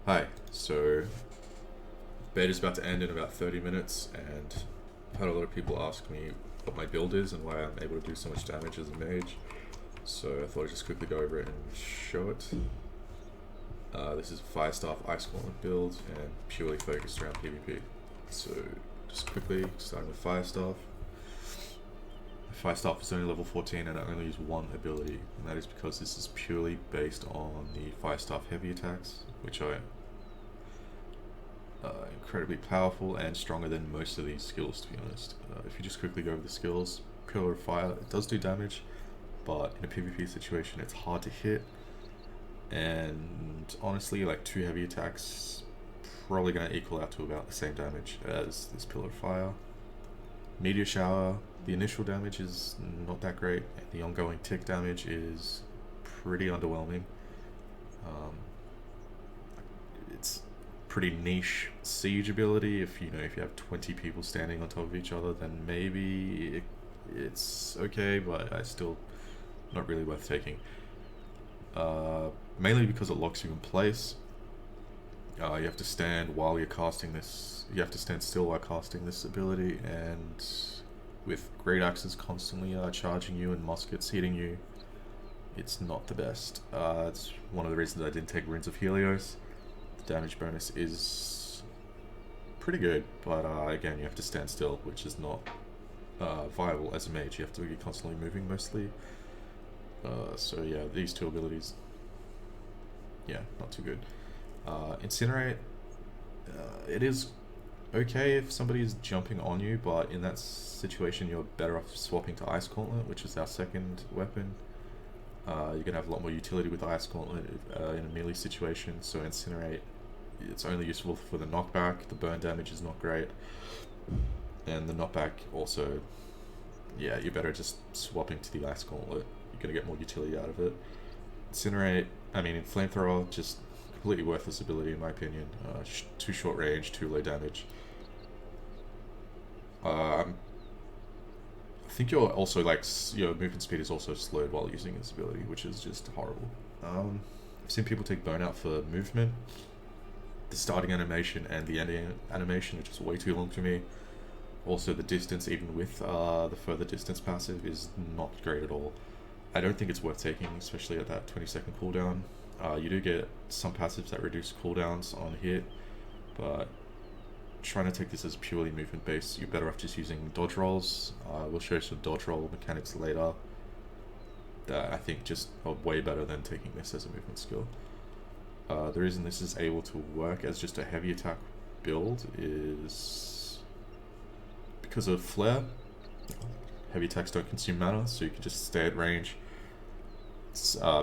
Hi, so beta's about to end in about 30 minutes, and I've had a lot of people ask me what my build is and why I'm able to do so much damage as a mage. So I thought I'd just quickly go over it and show it. This is a 5-staff Ice Gauntlet build and purely focused around PvP. So just quickly, starting with 5-staff. 5-staff is only level 14 and I only use one ability, and that is because this is purely based on the 5-staff heavy attacks, which are incredibly powerful and stronger than most of these skills, to be honest. If you just quickly go over the skills, Pillar of Fire, it does do damage, but in a PvP situation it's hard to hit, and honestly like 2 heavy attacks probably going to equal out to about the same damage as this Pillar of Fire. Meteor Shower, the initial damage is not that great, and the ongoing tick damage is pretty underwhelming. It's pretty niche siege ability. If you have 20 people standing on top of each other, then maybe it's okay, but I still not really worth taking. Mainly because it locks you in place. You have to stand while you're casting this. You have to stand still while casting this ability, and with great axes constantly charging you and muskets hitting you, it's not the best. It's one of the reasons I didn't take Runes of Helios. The damage bonus is pretty good, but again, you have to stand still, which is not viable as a mage. You have to be constantly moving mostly. So yeah, these 2 abilities, yeah, not too good. Incinerate, it is okay if somebody is jumping on you, but in that situation you're better off swapping to Ice Gauntlet, which is our second weapon. You're going to have a lot more utility with Ice Gauntlet in a melee situation, so Incinerate, it's only useful for the knockback. The burn damage is not great, and the knockback also, yeah, you're better just swapping to the Ice Gauntlet. You're going to get more utility out of it. Incinerate, Flamethrower, just completely worthless ability in my opinion. Too short range, too low damage. I think you're also your movement speed is also slowed while using this ability, which is just horrible. I've seen people take burnout for movement. The starting animation and the ending animation are just way too long for me. Also, the distance, even with the further distance passive, is not great at all. I don't think it's worth taking, especially at that 20-second cooldown. You do get some passives that reduce cooldowns on hit, but trying to take this as purely movement based, you're better off just using dodge rolls. We'll show you some dodge roll mechanics later that I think just are way better than taking this as a movement skill. The reason this is able to work as just a heavy attack build is because of flare. Heavy attacks don't consume mana, so you can just stay at range,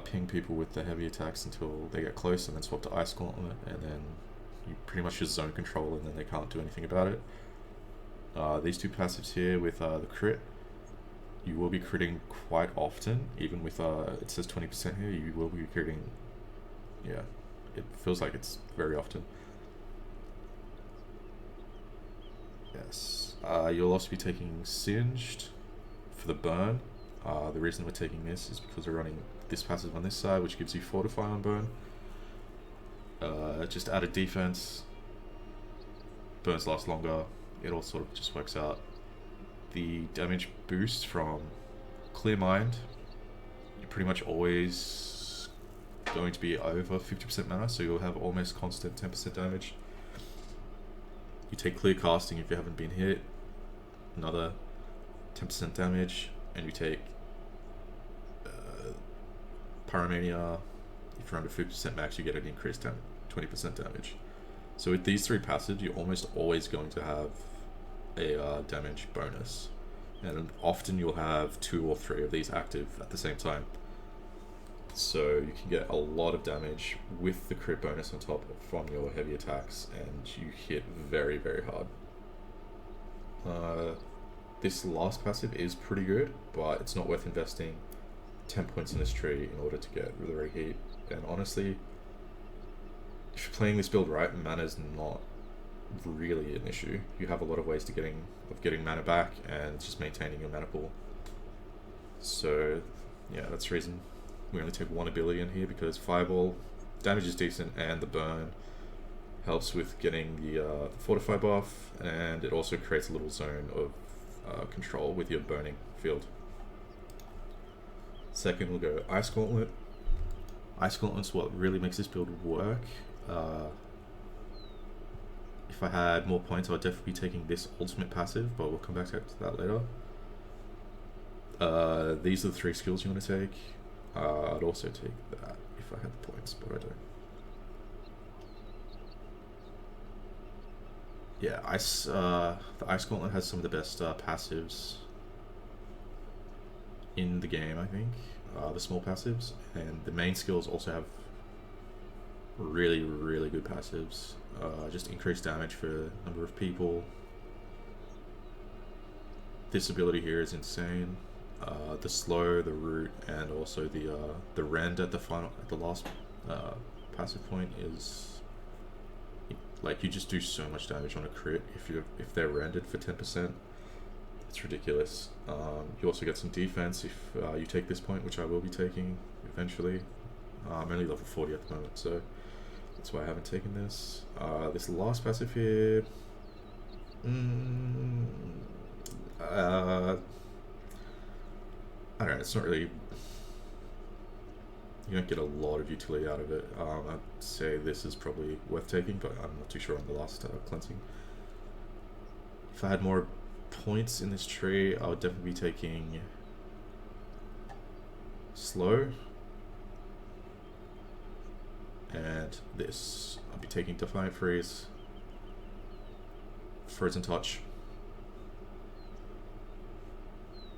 ping people with the heavy attacks until they get close, and then swap to Ice Gauntlet, and then you pretty much just zone control, and then they can't do anything about it. These 2 passives here with the crit, you will be critting quite often, even with it says 20% here, you will be critting, yeah, it feels like it's very often. Yes. You'll also be taking Singed for the burn. The reason we're taking this is because we're running this passive on this side, which gives you Fortify on burn. Just added defense, burns last longer, it all sort of just works out. The damage boost from Clear Mind, you're pretty much always going to be over 50% mana, so you'll have almost constant 10% damage. You take Clear Casting if you haven't been hit, another 10% damage, and you take Pyromania. If you're under 50% max, you get an increased 20% damage. So with these 3 passives, you're almost always going to have a damage bonus, and often you'll have 2 or 3 of these active at the same time. So you can get a lot of damage with the crit bonus on top from your heavy attacks, and you hit very, very hard. This last passive is pretty good, but it's not worth investing 10 points in this tree in order to get really heat. And honestly, if you're playing this build right, mana is not really an issue. You have a lot of ways of getting mana back and just maintaining your mana pool. So yeah, that's the reason we only take 1 ability in here, because Fireball damage is decent and the burn helps with getting the fortify buff, and it also creates a little zone of control with your burning field. Second, we'll go Ice Gauntlet. Ice Gauntlet's what really makes this build work. If I had more points, I would definitely be taking this ultimate passive, but we'll come back to that later. These are the 3 skills you want to take. I'd also take that if I had the points, but I don't. Yeah, the Ice Gauntlet has some of the best passives in the game, I think. The small passives, and the main skills also have really, really good passives. Just increased damage for a number of people. This ability here is insane. The slow, the root, and also the rend at the last passive point is like, you just do so much damage on a crit if they're rendered for 10%. It's ridiculous. You also get some defense if you take this point, which I will be taking eventually. I'm only level 40 at the moment, so that's why I haven't taken this. This last passive here, I don't know, it's not really, you don't get a lot of utility out of it. I'd say this is probably worth taking, but I'm not too sure on the last cleansing. If I had more points in this tree, I would definitely be taking slow, and this. I'll be taking Defiant Freeze, Frozen Touch,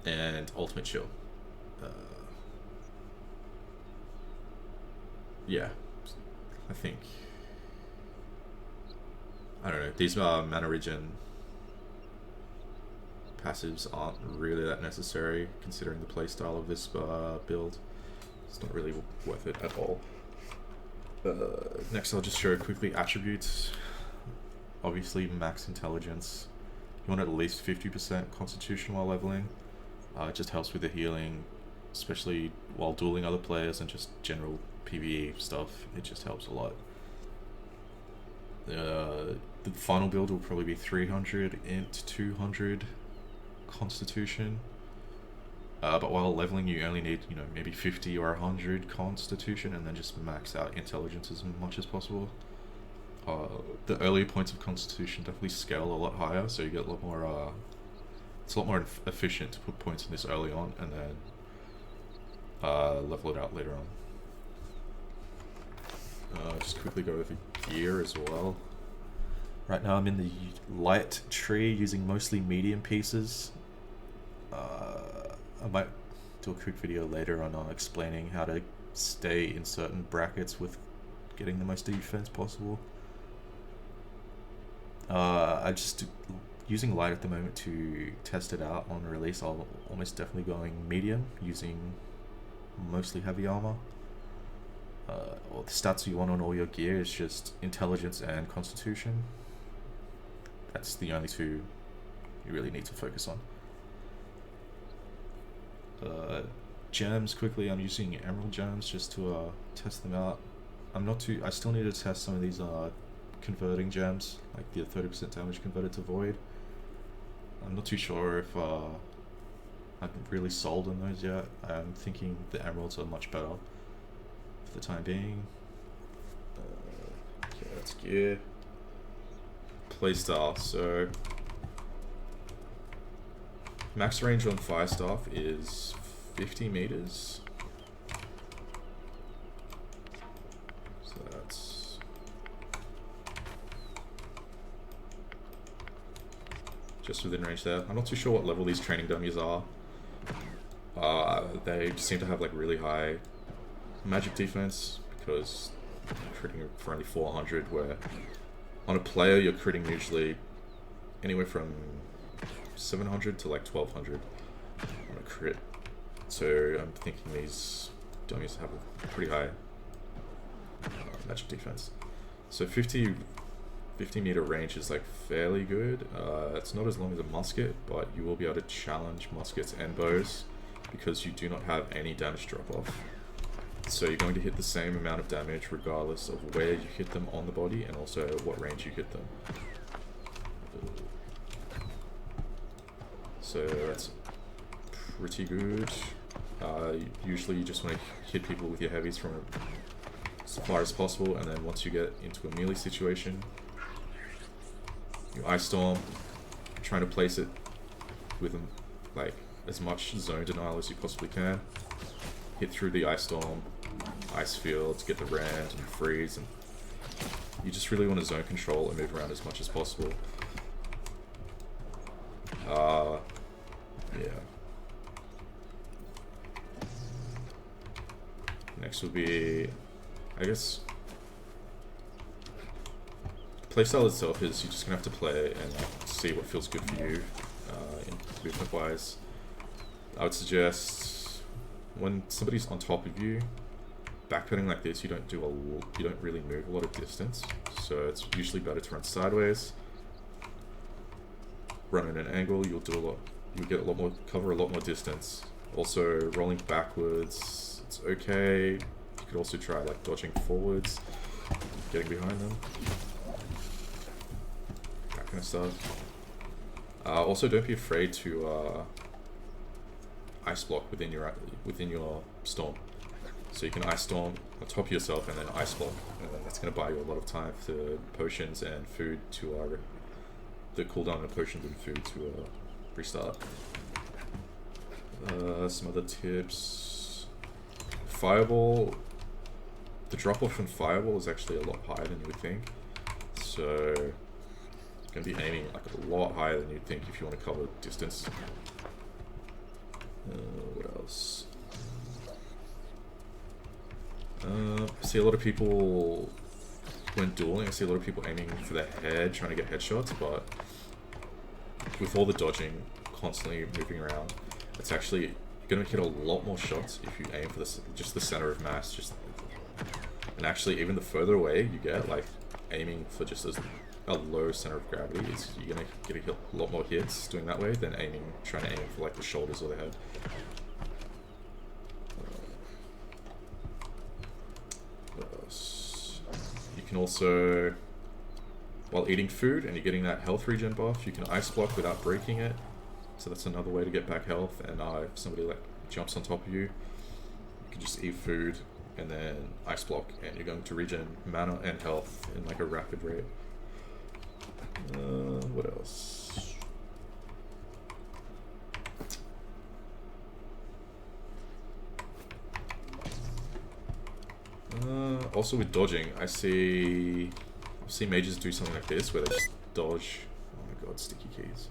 and Ultimate Chill. Yeah, I think, I don't know, these mana regen passives aren't really that necessary considering the playstyle of this build. It's not really worth it at all. Next, I'll just show quickly attributes. Obviously, max intelligence. You want at least 50% constitution while leveling. It just helps with the healing, especially while dueling other players and just general PvE stuff. It just helps a lot. The final build will probably be 300 int, 200 constitution. But while leveling, you only need, maybe 50 or 100 constitution, and then just max out intelligence as much as possible. The earlier points of constitution definitely scale a lot higher, so you get a lot more, it's a lot more efficient to put points in this early on, and then level it out later on. Just quickly go over gear as well. Right now I'm in the light tree using mostly medium pieces. I might do a quick video later on explaining how to stay in certain brackets with getting the most defense possible. I just using light at the moment to test it out on release. I'll almost definitely going medium using mostly heavy armor. All the stats you want on all your gear is just intelligence and constitution. That's the only two you really need to focus on. Gems, quickly, I'm using emerald gems just to test them out. I still need to test some of these converting gems, like the 30% damage converted to void. I'm not too sure if I'm really sold on those yet. I'm thinking the emeralds are much better for the time being. Okay, that's gear. Playstyle, so max range on fire staff is 50 meters. So that's just within range there. I'm not too sure what level these training dummies are. They seem to have like really high magic defense because they're critting for only 400, where on a player you're critting usually anywhere from 700 to like 1200 on a crit. So I'm thinking these dummies have a pretty high magic defense. So 50 meter range is like fairly good. It's not as long as a musket, but you will be able to challenge muskets and bows because you do not have any damage drop off. So you're going to hit the same amount of damage regardless of where you hit them on the body and also what range you hit them. So that's pretty good. Usually you just want to hit people with your heavies from as far as possible, and then once you get into a melee situation, you Ice Storm, trying to place it with like as much zone denial as you possibly can. Hit through the Ice Storm, Ice Field to get the Rand and Freeze, and you just really want to zone control and move around as much as possible. Yeah. Next will be, I guess, playstyle itself is you're just gonna have to play and see what feels good for you, in movement wise. I would suggest when somebody's on top of you, backpedalling like this, you don't really move a lot of distance, so it's usually better to run sideways. Run at an angle, you'll get a lot more cover, a lot more distance. Also, rolling backwards, it's okay. You could also try like dodging forwards, getting behind them, that kind of stuff. Also, don't be afraid to ice block within your storm. So you can ice storm on top of yourself and then ice block, and then that's going to buy you a lot of time for potions and food to the cooldown of potions and food to restart. Some other tips. Fireball. The drop off from Fireball is actually a lot higher than you would think. So you're going to be aiming like a lot higher than you'd think if you want to cover distance. What else? I see a lot of people, when dueling, I see a lot of people aiming for the head, trying to get headshots, but with all the dodging, constantly moving around, it's actually, you're going to hit a lot more shots if you aim for just the center of mass. And actually, even the further away you get, like aiming for just a low center of gravity, you're going to get a lot more hits doing that way than trying to aim for like the shoulders or the head. What else? You can also, while eating food and you're getting that health regen buff, you can ice block without breaking it. So that's another way to get back health. And if somebody like jumps on top of you, you can just eat food and then ice block, and you're going to regen mana and health in like a rapid rate. What else? Also with dodging, I see mages do something like this where they just dodge. Oh my god, sticky keys.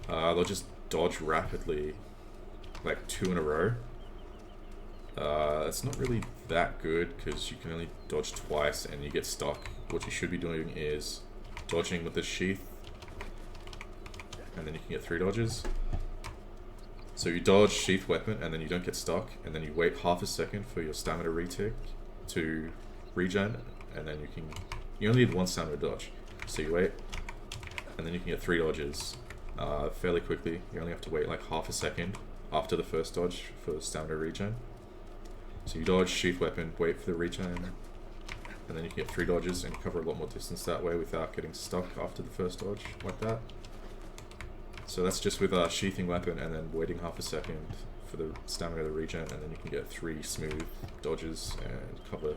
They'll just dodge rapidly, like 2 in a row. It's not really that good because you can only dodge twice and you get stuck. What you should be doing is dodging with the sheath, and then you can get 3 dodges. So you dodge sheath weapon and then you don't get stuck, and then you wait half a second for your stamina retick to regen, and then you only need 1 stamina dodge. So you wait, and then you can get 3 dodges fairly quickly. You only have to wait like half a second after the first dodge for stamina regen. So you dodge sheath weapon, wait for the regen, and then you can get 3 dodges and cover a lot more distance that way without getting stuck after the first dodge like that. So that's just with sheathing weapon and then waiting half a second for the stamina to regen, and then you can get 3 smooth dodges and cover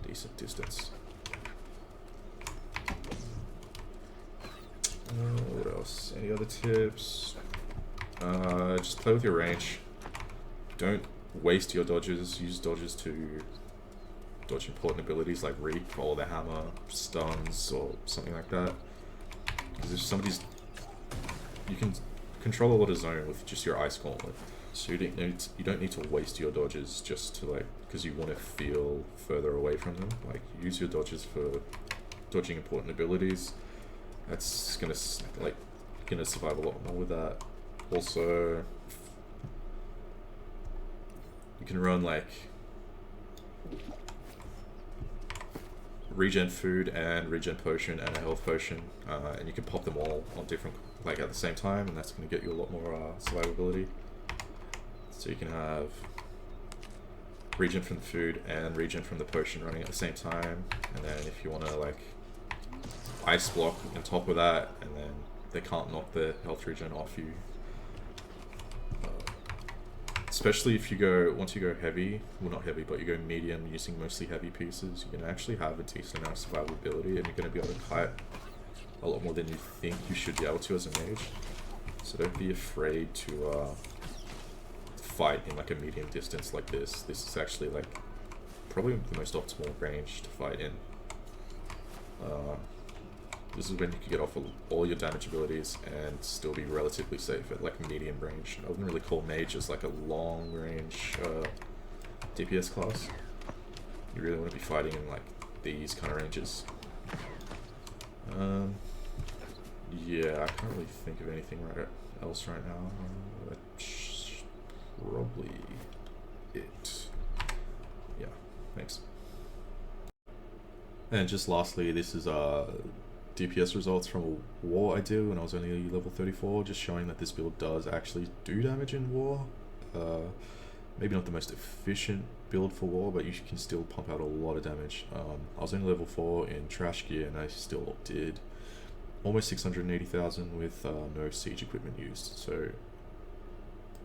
decent distance. What else? Any other tips? Just play with your range. Don't waste your dodges. Use dodges to dodge important abilities like Reap or the hammer, stuns, or something like that. Because if you can control a lot of zone with just your ice gauntlet. So you don't need to waste your dodges just to because you want to feel further away from them. Like, use your dodges for dodging important abilities. That's gonna survive a lot more with that. Also, you can run regen food and regen potion and a health potion, and you can pop them all on different at the same time, and that's gonna get you a lot more survivability. So you can have regen from the food and regen from the potion running at the same time. And then if you want to like ice block on top of that, and then they can't knock the health regen off you. Especially if you go, once you go heavy, well not heavy, but you go medium using mostly heavy pieces, you're going to actually have a decent amount of survivability, and you're going to be able to kite a lot more than you think you should be able to as a mage. So don't be afraid to fight in like a medium distance like this. This is actually like probably the most optimal range to fight in. This is when you can get off all your damage abilities and still be relatively safe at like medium range. I wouldn't really call mage as like a long range DPS class. You really want to be fighting in like these kind of ranges. Yeah, I can't really think of anything else right now. That's probably it. Yeah, thanks. And just lastly, this is DPS results from a war I did when I was only level 34, just showing that this build does actually do damage in war. Maybe not the most efficient build for war, but you can still pump out a lot of damage. I was only level 4 in trash gear, and I still did almost 680,000 with no siege equipment used. So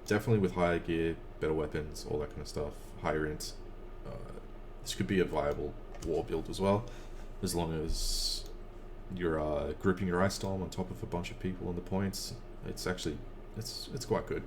definitely with higher gear, better weapons, all that kind of stuff, higher int, this could be a viable war build as well, as long as you're grouping your ice storm on top of a bunch of people on the points. It's actually it's quite good.